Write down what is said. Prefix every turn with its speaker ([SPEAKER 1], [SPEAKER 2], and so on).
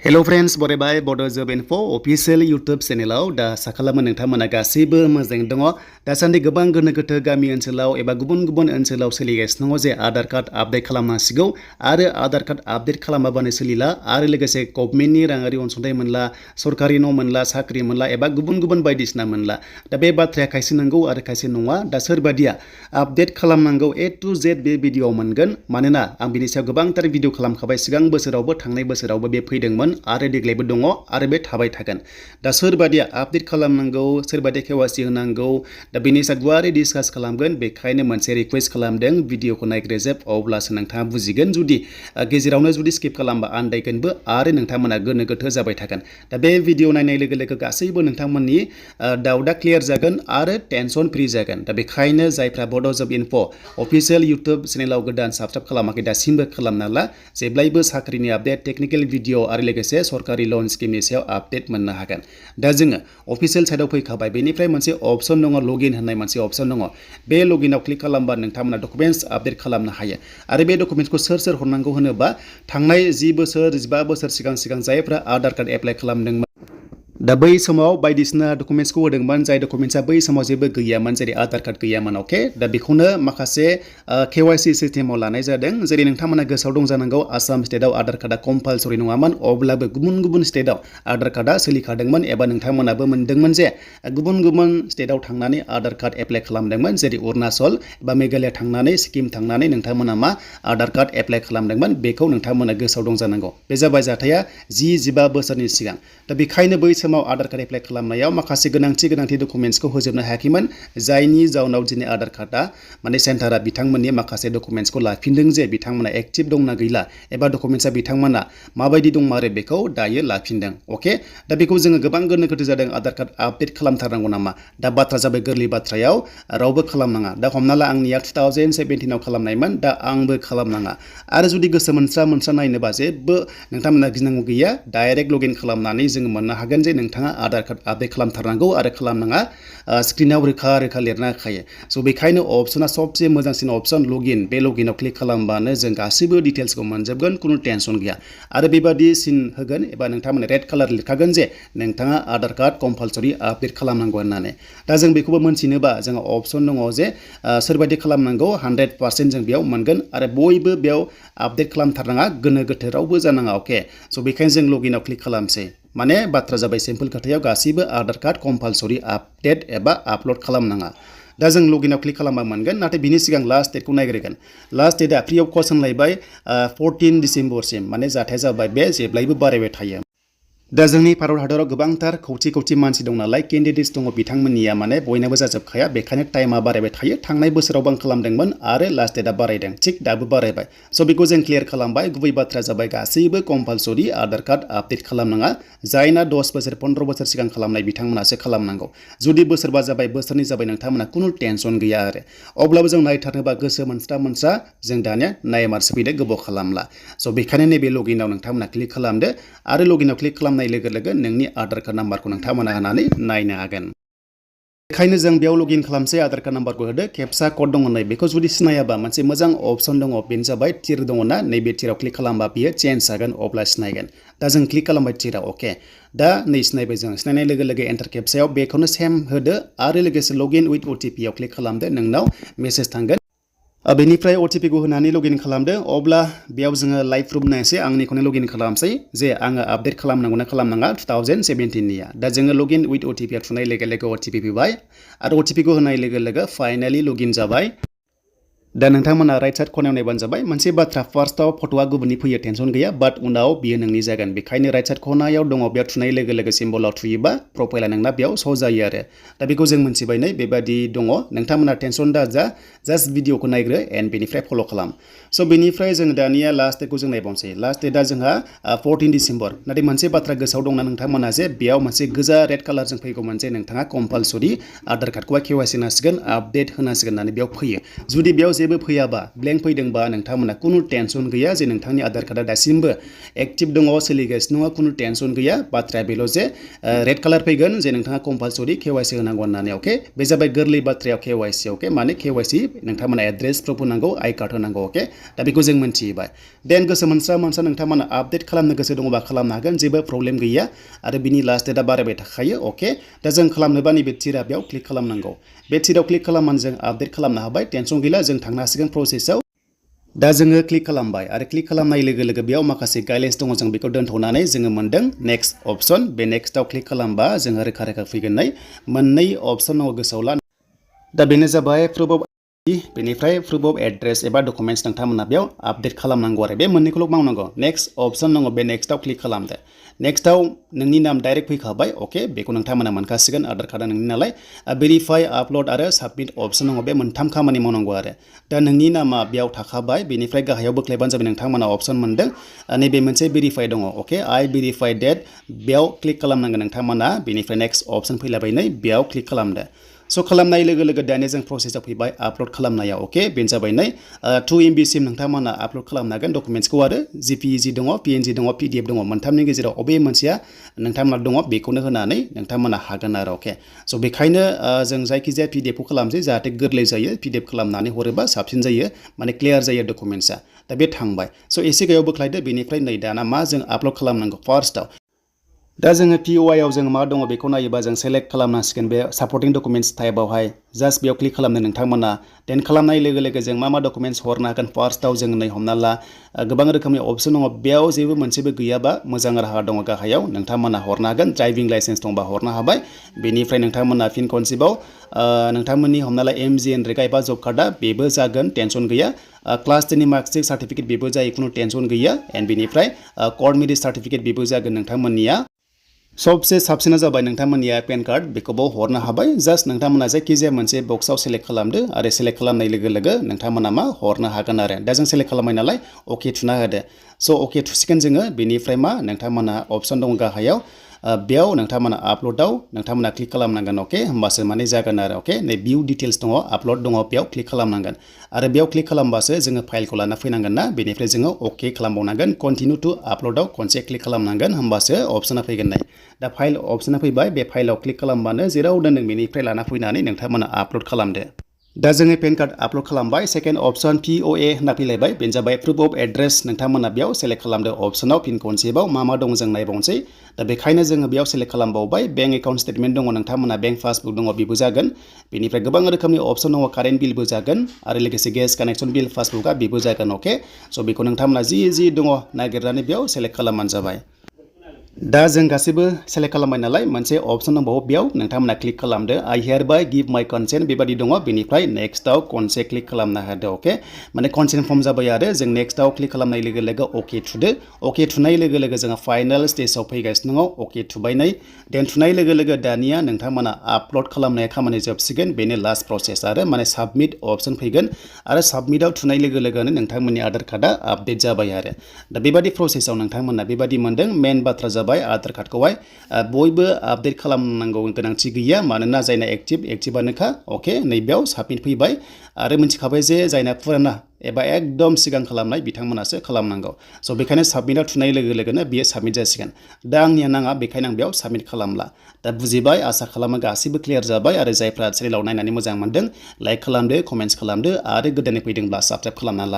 [SPEAKER 1] hello friends बरायबाय बड' जब info अफिशियेल YouTube चेनेलाव दा साखालामो नोंथांमोना गासैबो मोजाङै दङ दासान्दि गोबां गोनो गोथो गामि ओनसोलाव एबा गुबुन गुबुन ओनसोलाव सोलिगासिनो दङ जे आधार कार्ड आपडेट खालामनांसिगौ आरो आधार कार्ड आपडेट खालामाबानो सोलिला आरो लोगोसे गभर्नमेन्टनि राङारि अनसुंथाइ मोनला सरकारि न' मोनला साख्रि मोनला एबा गुबुन गुबुन बायदिसिना मोनला दा बे बाथ्राया खायसे नंगौ आरो खायसे नङा दा सोरबादिया आपडेट खालामनांगौ A to Z बे भिडिअ'आव मोनगोन मानोना आं बिनि सायाव गोबांथार भिडिअ खालामखाबाय सिगां बोसोरावबो थांनाय बोसोरावबो बे फैदोंमोन आरो देग्लायबो दङ आरो बे थाबाय थागोन दा सोरबादिया आपडेट खालामनांगौ सोरबादिया KYC होनांगौ दा बेनि सायाव गुवारै डिसकास खालामगोन बेखायनो मोनसे रिक्वेस्ट खालामदों भिडिअखौ नायग्रोजोब अब्लासो नोंथाङा बुजिगोन जुदि गेजेरावनो जुदि स्किप खालामबा आन्दायगोनबो आरो नोंथांमोना गोनो गोथो जाबाय थागोन दा बे भिडिअ नायनाय लोगो लोगो गासैबो नोंथांमोननि डाउटआ क्लियार जागोन आरो टेनसन फ्रि जागोन दा बेखायनो जायफ्रा बड' जब इनफो अफिशियेल इउटुब चेनेलाव गोदान साबस्क्राइब खालामाखै दासिमबो खालामना ला जेब्लायबो साख्रिनि आपडेट टेकनिकेल भिडिअ आरो लोगोसे सरकारि लन स्किमनि सायाव आपडेट मोननो हागोन दा जोङो अफिशियेल साइडआव फैखाबाय बेनिफ्राय मोनसे अपसन दङ लगइन होननाय मोनसे अपसन दङ बे लगइनआव क्लिक खालामबा नोंथांमोना डकुमेन्ट्स आपडेट खालामनो हायो आरो बे डकुमेन्ट्सखौ सोर हरनांगौ होनोबा थांनाय 10 बोसोर 15 बोसोर सिगां जायफ्रा आधार कार्ड एप्लाइ खालामदोंमोन दा बै समाव बायदिसिना डकुमेन्ट्सखौ होदोंमोन जाय डकुमेन्ट्सआ बै समाव जेबो गैयामोन जेरै आधार कार्ड गैयामोन अके दा बेखौनो माखासे KYC सिस्टेमाव लानाय जादों जेरै नोंथांमोना गोसोआव दं जानांगौ आसाम स्टेटआव आधार कार्डआ कम्पालसरि नङामोन अब्लाबो गुबुन गुबुन स्टेटआव आधार कार्डआ सोलिखादोंमोन एबा नोंथांमोनाबो मोनदोंमोन जे गुबुन गुबुन स्टेटआव थांनानै आधार कार्ड एप्लाइ खालामदोंमोन जेरै अरुणाचल एबा मेघालया थांनानै सिक्किम थांनानै नोंथांमोना मा आधार कार्ड एप्लाइ खालामदोंमोन बेखौ नोंथांमोना गोसोआव दं जानांगौ बे जाबाय जाथाया 10-15 बोसोरनि सिगां दा बेखायनो बै समाव आधार कार्ड एप्लाइ खालामनायाव माखासे गोनांथि डकुमेन्ट्सखौ होजोबनो हायाखैमोन जायनि जाउनाव दिनै आधार कार्डआ माने सेन्टारा बिथांमोननि माखासे डकुमेन्ट्सखौ लाफिनदों जे बिथांमोना एक्टिभ दंना गैला एबा डकुमेन्ट्सआ बिथांमोना माबायदि दंमारो बेखौ दायो लाफिनदों अके दा बेखौ जोङो गोबां गोनो गोथो जादों आधार कार्ड आपडेट खालामथारनांगौ नामा दा बाथ्रा जाबाय गोरलै बाथ्रायाव रावबो खालामनाङा दा हमना ला आंनिया 2017 आव खालामनायमोन दा आंबो खालामनाङा आरो जुदि गोसो मोनस्रा नायनोबा जेबो नोंथांमोना गिनांगौ गैया डाइरेक्ट लगइन खालामनानै जोङो मोननो हागोन जे नोंथाङा आधार कार्ड आपडेट खालामथारनांगौ आरो खालामनाङा स्क्रिनाव रोखा लिरना होखायो स' बेखायनो अपसना सबसे मोजांसिन अपसन लगइन बे लगइनाव क्लिक खालामबानो जों गासैबो डिटेल्सखौ मोनजोबगोन खुनु टेनसन गैया आरो बेबादि सिन होगोन एबा नोंथांमोना रेड कालार लिरखागोन जे नोंथाङा आधार कार्ड कम्पालसरि आपडेट खालामनांगौ होननानै दा जों बेखौबो मोनथिनोबा जोंहा अपसन दङ जे सोरबायदि खालामनांगौ 100% जों बेयाव मोनगोन आरो बयबो बेयाव आपडेट खालामथारनाङा गोनो गोथो रावबो जानाङा अके स' बेखायनो जों लगइनाव क्लिक खालामसै माने बाथ्रा जाबाय सिम्पल खोथायाव गासैबो आधार कार्ड कम्पालसरि आपडेट एबा आपल'ड खालामनाङा दा जों लगइनाव क्लिक खालामबा मोनगोन नाथाय बिनि सिगां लास्ट डेटखौ नायग्रोगोन लास्ट डेटआ फ्रि अफ कस्ट होनलायबाय 14 डिसेम्बरसिम माने जाथाया जाबाय बे जेब्लायबो बारायबाय थायो दा जोंनि भारत हादराव गोबांथार खौथि मानसि दं नालाय केन्डिडेट्स दङ बिथांमोननिया माने बयनाबो जाजोबखाया बेखायनो टाइमा बारायबाय थायो थांनाय बोसोरावबो आं खालामदोंमोन आरो लास्ट डेटआ बारायदों थिग दाबो बारायबाय स' बेखौ जों क्लियार खालामबाय गुबै बाथ्राया जाबाय गासैबो कम्पालसरि आधार कार्ड आपडेट खालामनाङा जायना 10 बोसोर 15 बोसोर सिगां खालामनाय बिथांमोनासो खालामनांगौ जुदि बोसोरबा जाबाय बोसोरनै जाबाय नोंथांमोना खुनु टेनसन गैया आरो अब्लाबो जों नायथारनोबा गोसो मोनस्रा जों दानिया नायमारसो फैदो गोबाव खालामला स' बेखायनो नैबे लगइनाव नोंथांमोना क्लिक खालामदो आरो लगइनाव क्लिक खालामनाय लोगो लोगो नोंनि आधार कार्ड नाम्बारखौ नोंथांमोना होनानै नायनो हागोन बेखायनो जों बेयाव लगइन खालामसै आधार कार्ड नाम्बारखौ होदो केपसा कड दङ नै बेखौ जुदि सिनायाबा मोनसे मोजां अपसन दङ बेनो जाबाय टिर दङना नैबे टिराव क्लिक खालामबा बियो चेन्ज जागोन अब्ला सिनायगोन दा जों क्लिक खालामबाय टिराव अके दा नै सिनायबाय जों सिनायनाय लोगो लोगो एन्टार केपसायाव बेखौनो सेम होदो आरो लोगोसे लगइन उइथ OTP आव क्लिक खालामदो नोंनाव मेसेज थांगोन बेनिफ्राय OTP खौ होनानै लगइन खालामदो अब्ला बेयाव जोङो लाइभ प्रुफ नायसै आंनिखौनो लगइन खालामसै जे आङो आपडेट खालामनांगौना खालामनाङा 2017 निया दा जोङो लगइन उइथ OTP आव थुनाय लोगो लोगो OTP फैबाय आरो OTP खौ होनाय लोगो लोगो फाइनालि लगइन जाबाय दा नोंथांमोना राइट साइड खनायाव नायबानो जाबाय मोनसे बाथ्रा फार्स्टआव फट'आ गुबुननि फैयो टेनसन गैया बाट उनाव बियो नोंनि जागोन बेखायनो राइट साइड खनायाव दङ बेयाव थुनाय लोगो लोगो सिम्बलाव थुयोबा प्रफाइला नोंना बेयाव श' जायो आरो दा बेखौ जों मोनथिबाय नै बेबादि दङ नोंथांमोना टेनसन दा जा जास्ट भिडिअखौ नायग्रो एन्ड बेनिफ्राय फल' खालाम स' बेनिफ्राय जों दानिया लास्ट डेटखौ जों नायबावनोसै लास्ट डेटआ जोंहा 14 डिसेम्बर नाथाय मोनसे बाथ्रा गोसोआव दंना नोंथांमोना जे बेयाव मोनसे गोजा रेड कालारजों फैगौमोन जे नोंथाङा कम्पालसरि आधार कार्डखौहाय KYC होनांसिगोन आपडेट होनांसिगोन होननानै बेयाव फैयो जुदि बेयाव जेबो फैयाबा ब्लेंक फैदोंबा नोंथांमोना कुनु टेनसन गैया जे नोंथांनि आधार कार्डआ दासिमबो एक्टिभ दङ सोलिगासिनो दङ कुनु टेनसन गैया बाथ्राया बेल' जे रेड कालार फैगोन जे नोंथाङा कम्पालसरि KYC होनांगौ होननानै अके बे जाबाय गोरलै बाथ्रायाव KYC अके माने KYC नोंथांमोना एड्रेस प्रुफ होनांगौ आई कार्ड होनांगौ अके दा बेखौ जों मिन्थिबाय देन गोसो मोनस्रा नोंथांमोना आपडेट खालामनो गोसो दङबा खालामनो हागोन जेबो प्रब्लेम गैया आरो बिनि लास्ट डेटआ बारायबाय थाखायो अके दा जों खालामनोबा नैबे थिरा बेयाव क्लिक खालामनांगौ बे थिराव क्लिक खालामनानै जों आपडेट खालामनो हाबाय टेनसन गैला जों थांनो हासिगोन प्रसेसआव दा जोङो क्लिक खालामबाय आरो क्लिक खालामनाय लोगो लोगो बेयाव माखासे गाइडलाइन्स दङ जों बेखौ दोनथ'नानै जोङो मोनदों नेक्स्ट अप्शन बे नेक्स्टआव क्लिक खालामबा जोङो रोखा रोखा फैगोननाय मोननै अप्शन दङ गोसोआव ला दा बेनो जाबाय प्रुफ अफ बेनिफ्राय प्रुफ अफ एड्रेस एबा डकुमेन्ट्स नोंथांमोना बेयाव आपडेट खालामनांगौ आरो बे मोननैखौल' मावनांगौ नेक्स्ट अप्शन दङ बे नेक्स्टआव क्लिक खालामदो नेक्स्टआव नोंनि नाम डाइरेक्ट फैखाबाय अके बेखौ नोंथांमोना मोनखासिगोन आधार कार्डआ नोंनि नालाय भेरिफाइ आपल'ड आरो साबमिट अप्शन दङ बे मोनथाम खामानि मावनांगौ आरो दा नोंनि नामा बेयाव थाखाबाय बेनिफ्राय गाहायाव बोख्लायबानो जाबाय नोंथांमोना अप्शन मोनदों नैबे मोनसे भेरिफाइ दङ अके आई भेरिफाइ डेट बेयाव क्लिक खालामनांगोन नोंथांमोना बेनिफ्राय नेक्स्ट अप्शन फैलाबायनै बेयाव क्लिक खालामदो स' खालामनाय लोगो लोगो दानिया जों प्रसेसआव फैबाय आपल'ड खालामनायाव अके बेनो जाबाय 2 MB सिम नोंथांमोना आपल'ड खालामनो हागोन डकुमेन्ट्सखौ आरो JPEG दङ PNG दङ PDF दङ मोनथामनि गेजेराव अबे मोनसेया नोंथांमोना दङ बेखौनो होनानै नोंथांमोना हागोन आरो अके स' बेखायनो जों जायखिजाया PDF खौ खालामसै जाहाथे गोरलै जायो PDF खालामनानै हरोबा साबसिन जायो माने क्लियार जायो डकुमेन्ट्सआ दा बे थांबाय स' एसे गायाव बोख्लायदो बेनिफ्राय नै दाना मा जों आपल'ड खालामनांगौ फार्स्टआव दा जोङो POI आव जों मा दङ बेखौ नायोबा जों सेलेक्ट खालामनांसिगोन बे सापर्टिं डकुमेन्ट्स टाइपआवहाय जास्ट बेयाव क्लिक खालामनो नोंथांमोना देन खालामनाय लोगो लोगो जों मा डकुमेन्ट्स हरनो हागोन फार्स्टआव जों नै हमना ला गोबां रोखोमनि अप्शन दङ बेयाव जेबो मोनसेबो गैयाबा मोजां राहा दङ गाहायाव नोंथांमोना हरनो हागोन ड्राइभिं लाइसेन्स दंबा हरनो हाबाय बेनिफ्राय नोंथांमोना फिन खनसेबाव नोंथांमोननि हमना ला MG एनरेगा एबा जब कार्डआ बेबो जागोन टेनसन गैया क्लास 10 नि मार्कशीट सार्टिफिकेट बेबो जायो खुनु टेनसन गैया एन्ड बेनिफ्राय कर्ट मेरिट सार्टिफिकेट बेबो जागोन नोंथांमोननिया सबसे साबसिना जाबाय नोंथांमोननिया पेन कार्ड बेखौबो हरनो हाबाय जास्ट नोंथांमोना जायखिजाया मोनसे बक्सआव सेलेक्ट खालामदो आरो सेलेक्ट खालामनाय लोगो लोगो नोंथांमोना मा हरनो हागोन आरो दा जों सेलेक्ट खालामबाय नालाय अके थुना होदो स' अके थुसिगोन जोङो बेनिफ्राय मा नोंथांमोना अप्शन दं गाहायाव बेयाव नोंथांमोना आपल'डआव नोंथांमोना क्लिक खालामनांगोन अके होमबासो माने जागोन आरो अके नै भिउ डिटेल्स दङ आपल'ड दङ बेयाव क्लिक खालामनांगोन आरो बेयाव क्लिक खालामबासो जोङो फाइलखौ लाना फैनांगोन ना बेनिफ्राय जोङो अके खालामबावनांगोन कन्टिनिउ टु आपल'डआव खनसे क्लिक खालामनांगोन होमबासो अप्शना फैगोन नै दा फाइल अप्शना फैबाय बे फाइलाव क्लिक खालामबानो जेराव दोनदों बेनिफ्राय लाना फैनानै नोंथांमोना आपल'ड खालामदो दा जोङो पेन कार्ड आपल'ड खालामबाय सेकेन्ड अप्शन POA होनना फैलायबाय बेनो जाबाय प्रुफ अफ एड्रेस नोंथांमोना बेयाव सेलेक्ट खालामदो अप्शनाव फिन खनसेबाव मा दं जों नायबावनोसै दा बेखायनो जोङो बेयाव सेलेक्ट खालामबावबाय बेंक एकाउन्ट स्टेटमेन्ट दङ नोंथांमोना बेंक पासबुक दङ बेबो जागोन बेनिफ्राय गोबां रोखोमनि अप्शन दङ कारेन्ट बिलबो जागोन आरो लोगोसे गेस कानेक्सन बिल पासबुकआ बेबो जागोन अके स' बेखौ नोंथांमोना जि दङ नागिरनानै बेयाव सेलेक्ट खालामबानो जाबाय दा जों गासैबो सेलेक्ट खालामबाय नालाय मोनसे अप्शन दंबावो बेयाव नोंथांमोना क्लिक खालामदो आई हियार बाय गिभ माय कनसेन्ट बेबादि दङ बेनिफ्राय नेक्स्टआव खनसे क्लिक खालामनो हादो अके माने कनसेन्ट फर्म जाबाय आरो जों नेक्स्टआव क्लिक खालामनाय लोगो लोगो अके थुदो अके थुनाय लोगो लोगो जोंहा फाइनाल स्टेजआव फैगासिनो दङ अके थुबाय नै देन थुनाय लोगो लोगो दानिया नोंथांमोना आपल'ड खालामनाया खामानि जोबसिगोन बेनो लास्ट प्रसेस आरो माने साबमिट अप्शन फैगोन आरो साबमिटआव थुनाय लोगो लोगोनो नोंथांमोननि आधार कार्डआ आपडेट जाबाय आरो दा बेबादि प्रसेसआव नोंथांमोना बेबादि मोनदों मेन बाथ्रा जाबाय आधार कार्डखौहाय बयबो आपडेट खालामनांगौ गोनांथि गैया मानोना जायना एक्टिभआनोखा अके नैबेयाव साबमिट फैबाय आरो मिथिखाबाय जे जायना फुराना एबा एकदम सिगां खालामनाय बिथांमोनासो खालामनांगौ स' बेखायनो साबमिटआव थुनाय लोगो लोगोनो बियो साबमिट जासिगोन दा आंनिया नाङा बेखायनो आं बेयाव साबमिट खालामला दा बुजिबाय आसा खालामो गासैबो क्लियार जाबाय आरो जायफ्रा चेनेलाव नायनानै मोजां मोनदों लाइक खालामदो कमेन्ट्स खालामदो आरो गोदानै फैदोंब्ला साबस्क्राइब खालामना ला